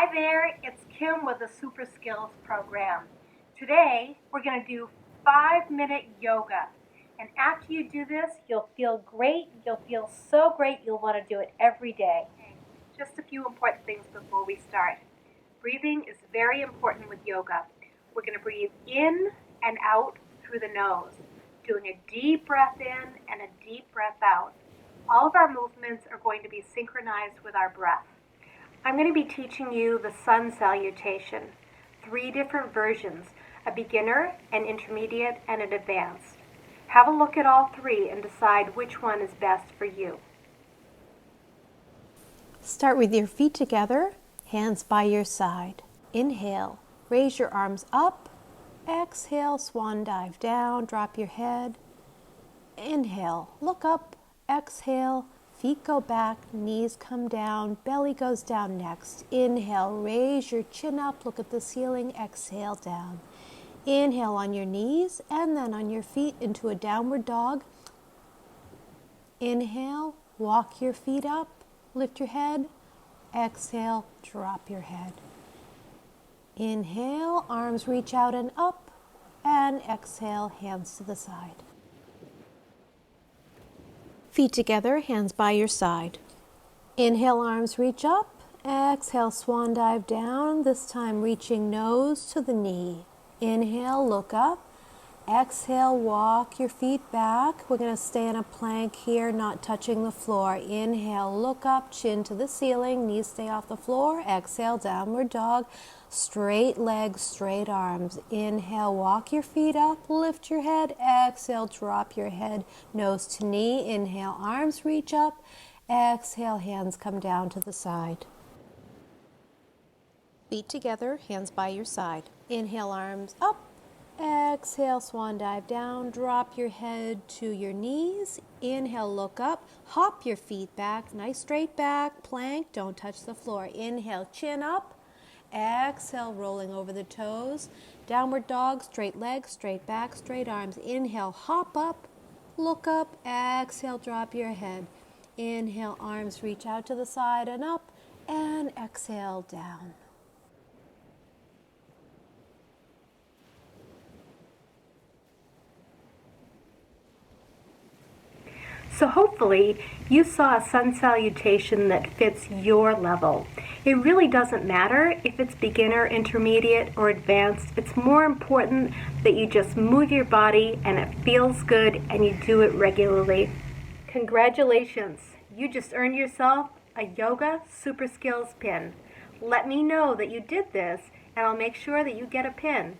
Hi there, it's Kim with the Super Skills program. Today we're going to do 5-minute yoga. And after you do this, you'll feel great. You'll feel so great you'll want to do it every day. Just a few important things before we start. Breathing is very important with yoga. We're going to breathe in and out through the nose, doing a deep breath in and a deep breath out. All of our movements are going to be synchronized with our breath. I'm going to be teaching you the sun salutation, 3 different versions, a beginner, an intermediate, and an advanced. Have a look at all 3 and decide which one is best for you. Start with your feet together, hands by your side. Inhale, raise your arms up. Exhale, swan dive down, drop your head. Inhale, look up. Exhale, feet go back, knees come down, belly goes down next. Inhale, raise your chin up, look at the ceiling, exhale down. Inhale on your knees and then on your feet into a downward dog. Inhale, walk your feet up, lift your head. Exhale, drop your head. Inhale, arms reach out and up, and exhale, hands to the side. Feet together, hands by your side. Inhale, arms reach up. Exhale, swan dive down, this time reaching nose to the knee. Inhale, look up. Exhale, walk your feet back. We're going to stay in a plank here, not touching the floor. Inhale, look up, chin to the ceiling, knees stay off the floor. Exhale, downward dog, straight legs, straight arms. Inhale, walk your feet up, lift your head. Exhale, drop your head, nose to knee. Inhale, arms reach up. Exhale, hands come down to the side. Feet together, hands by your side. Inhale, arms up. Exhale, swan dive down, drop your head to your knees. Inhale, look up, hop your feet back, nice straight back, plank, don't touch the floor. Inhale, chin up. Exhale, rolling over the toes. Downward dog, straight legs, straight back, straight arms. Inhale, hop up, look up. Exhale, drop your head. Inhale, arms reach out to the side and up, and exhale, down. So hopefully you saw a sun salutation that fits your level. It really doesn't matter if it's beginner, intermediate, or advanced. It's more important that you just move your body and it feels good and you do it regularly. Congratulations! You just earned yourself a Yoga Super Skills pin. Let me know that you did this and I'll make sure that you get a pin.